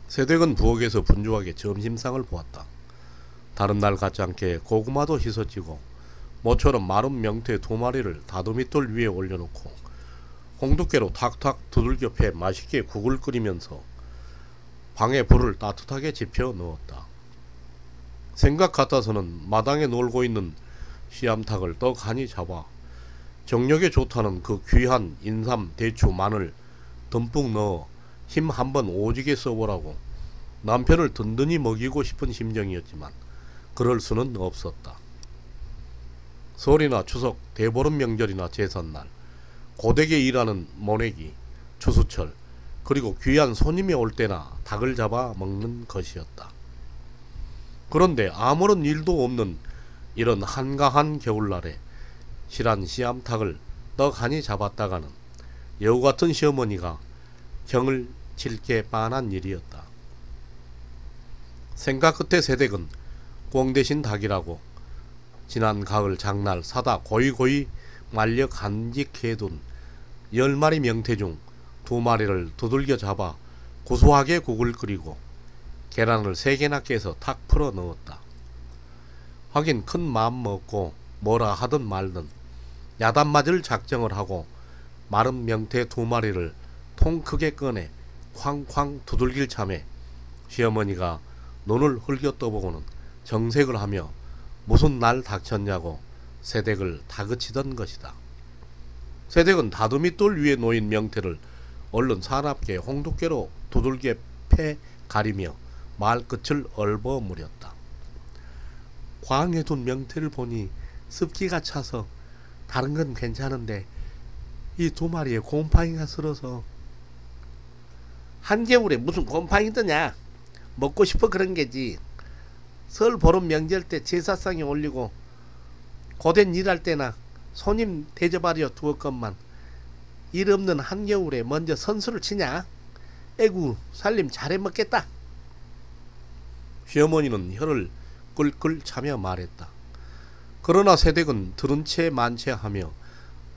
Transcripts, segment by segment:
세댁은 부엌에서 분주하게 점심상을 보았다. 다른 날 같지 않게 고구마도 씻어지고 모처럼 마른 명태 2마리를 다도미돌 위에 올려놓고 홍두깨로 탁탁 두들겨 패 맛있게 국을 끓이면서 방에 불을 따뜻하게 지펴 넣었다. 생각 같아서는 마당에 놀고 있는 씨암탉을 떡하니 잡아 정력에 좋다는 그 귀한 인삼, 대추, 마늘 듬뿍 넣어 힘 한번 오지게 써보라고 남편을 든든히 먹이고 싶은 심정이었지만 그럴 수는 없었다. 설이나 추석, 대보름 명절이나 제삿날, 고되게 일하는 모내기, 추수철, 그리고 귀한 손님이 올 때나 닭을 잡아 먹는 것이었다. 그런데 아무런 일도 없는 이런 한가한 겨울날에 실한 씨암탉을 떡하니 잡았다가는 여우같은 시어머니가 경을 칠게 빤한 일이었다. 생각 끝에 세댁은 꽁 대신 닭이라고 지난 가을 장날 사다 고이고이 말려 간직해둔 10마리 명태 중 2마리를 두들겨 잡아 고소하게 국을 끓이고 계란을 3개나 깨서 탁 풀어 넣었다. 하긴 큰 마음 먹고 뭐라 하든 말든 야단 맞을 작정을 하고 마른 명태 2마리를 통 크게 꺼내 쾅쾅 두들길 참에 시어머니가 눈을 흘겨 떠보고는 정색을 하며 무슨 날 닥쳤냐고 세댁을 다그치던 것이다. 세댁은 다두미돌 위에 놓인 명태를 얼른 사납게 홍두깨로 두들겨 패 가리며 말끝을 얼버무렸다. 광에 둔 명태를 보니 습기가 차서 다른 건 괜찮은데 이 2마리에 곰팡이가 슬어서. 한겨울에 무슨 곰팡이 뜨냐? 먹고 싶어 그런 게지. 설 보름 명절 때 제사상에 올리고 고된 일할 때나 손님 대접하려 두었건만 일 없는 한겨울에 먼저 선수를 치냐? 에구 살림 잘해 먹겠다. 시어머니는 혀를 끌끌 차며 말했다. 그러나 세댁은 들은 채 만채하며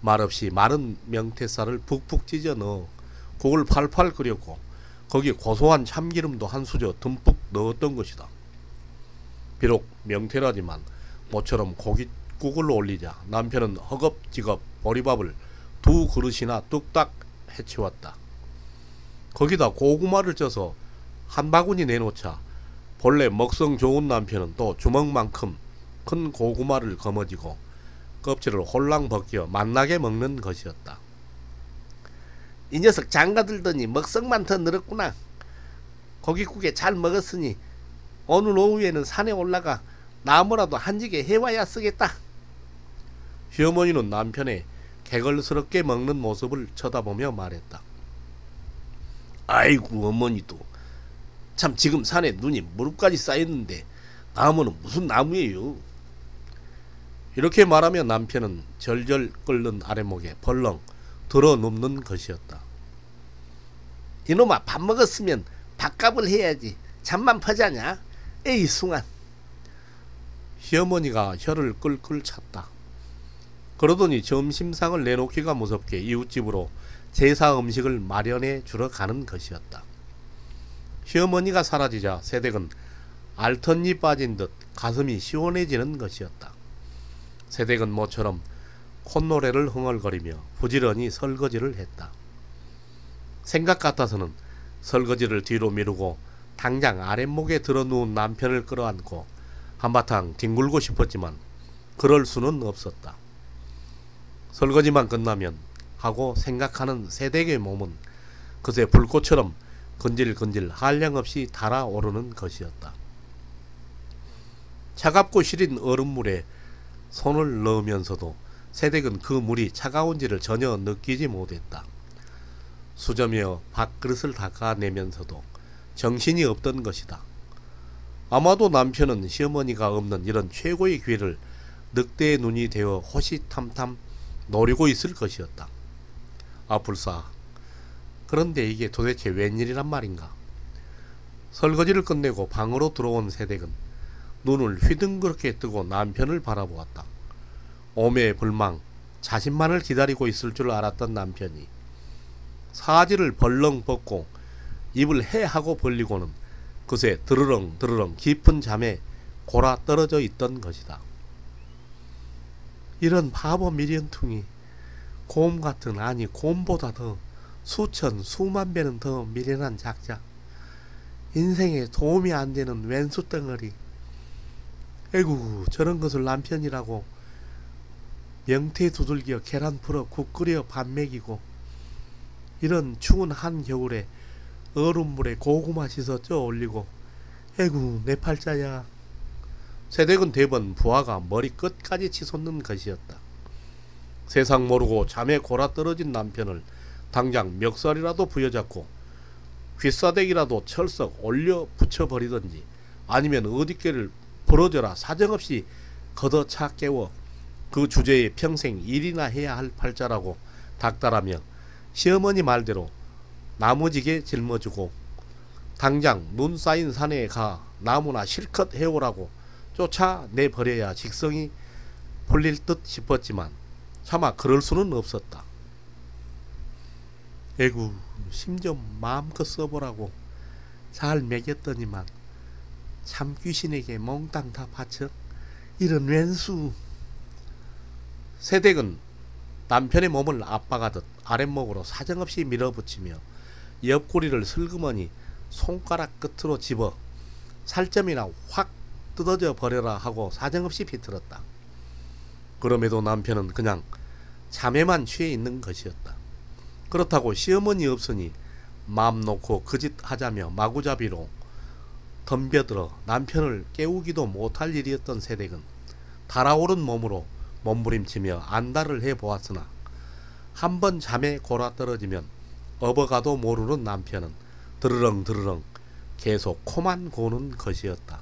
말없이 마른 명태살을 푹푹 찢어 넣어 국을 팔팔 끓였고 거기 고소한 참기름도 한 수저 듬뿍 넣었던 것이다. 비록 명태라지만 모처럼 고깃국을 올리자 남편은 허겁지겁 보리밥을 2그릇이나 뚝딱 해치웠다. 거기다 고구마를 쪄서 한 바구니 내놓자 본래 먹성 좋은 남편은 또 주먹만큼 큰 고구마를 거머쥐고 껍질을 홀랑 벗겨 맛나게 먹는 것이었다. 이 녀석 장가들더니 먹성만 더 늘었구나. 고깃국에 잘 먹었으니 오늘 오후에는 산에 올라가 나무라도 한 지게 해와야 쓰겠다. 시어머니는 남편의 개걸스럽게 먹는 모습을 쳐다보며 말했다. 아이고 어머니도 참 지금 산에 눈이 무릎까지 쌓였는데 나무는 무슨 나무예요. 이렇게 말하며 남편은 절절 끓는 아랫목에 벌렁 들어눕는 것이었다. 이놈아 밥 먹었으면 밥값을 해야지. 잠만 퍼자냐? 에이 숭한. 시어머니가 혀를 끌끌 찼다. 그러더니 점심상을 내놓기가 무섭게 이웃집으로 제사 음식을 마련해 주러 가는 것이었다. 시어머니가 사라지자 세댁은 알턴이 빠진 듯 가슴이 시원해지는 것이었다. 세댁은 모처럼 콧노래를 흥얼거리며 부지런히 설거지를 했다. 생각 같아서는 설거지를 뒤로 미루고 당장 아랫목에 들어누운 남편을 끌어안고 한바탕 뒹굴고 싶었지만 그럴 수는 없었다. 설거지만 끝나면 하고 생각하는 세댁의 몸은 그새 불꽃처럼 근질근질 한량없이 달아오르는 것이었다. 차갑고 시린 얼음물에 손을 넣으면서도 세댁은 그 물이 차가운지를 전혀 느끼지 못했다. 수저며 밥그릇을 닦아내면서도 정신이 없던 것이다. 아마도 남편은 시어머니가 없는 이런 최고의 기회를 늑대의 눈이 되어 호시탐탐 노리고 있을 것이었다. 아 불사. 그런데 이게 도대체 웬일이란 말인가. 설거지를 끝내고 방으로 들어온 세댁은 눈을 휘둥그렇게 뜨고 남편을 바라보았다. 오매 불망 자신만을 기다리고 있을 줄 알았던 남편이 사지를 벌렁 벗고 입을 해하고 벌리고는 그새 드르렁 드르렁 깊은 잠에 골아 떨어져 있던 것이다. 이런 바보 미련퉁이, 곰 같은, 아니 곰보다 더 수천 수만 배는 더 미련한 작자, 인생에 도움이 안 되는 왼수 덩어리. 에구, 저런 것을 남편이라고 명태 두들겨 계란 풀어 국 끓여 밥 먹이고, 이런 추운 한겨울에 얼음물에 고구마 씻어 쪄 올리고, 에구 내 팔자야. 새댁은 대번 부하가 머리 끝까지 치솟는 것이었다. 세상 모르고 잠에 골아 떨어진 남편을 당장 멱살이라도 부여잡고 귓사대기라도 철썩 올려 붙여버리든지, 아니면 어디께를 부러져라 사정없이 걷어차 깨워 그 주제에 평생 일이나 해야 할 팔자라고 닥달하며 시어머니 말대로 나무지게 짊어주고 당장 눈 쌓인 산에 가 나무나 실컷 해오라고 쫓아내버려야 직성이 풀릴 듯 싶었지만 차마 그럴 수는 없었다. 에구, 힘 좀 마음껏 써보라고 잘 먹였더니만 참 귀신에게 몽땅 다 바쳐. 이런 왼수. 새댁은 남편의 몸을 압박하듯 아랫목으로 사정없이 밀어붙이며 옆구리를 슬그머니 손가락 끝으로 집어 살점이나 확 뜯어져 버려라 하고 사정없이 비틀었다. 그럼에도 남편은 그냥 잠에만 취해 있는 것이었다. 그렇다고 시어머니 없으니 마음 놓고 그 짓 하자며 마구잡이로 덤벼들어 남편을 깨우기도 못할 일이었던 새댁은 달아오른 몸으로 몸부림치며 안달을 해보았으나 한번 잠에 골아 떨어지면 업어가도 모르는 남편은 드르렁 드르렁 계속 코만 고는 것이었다.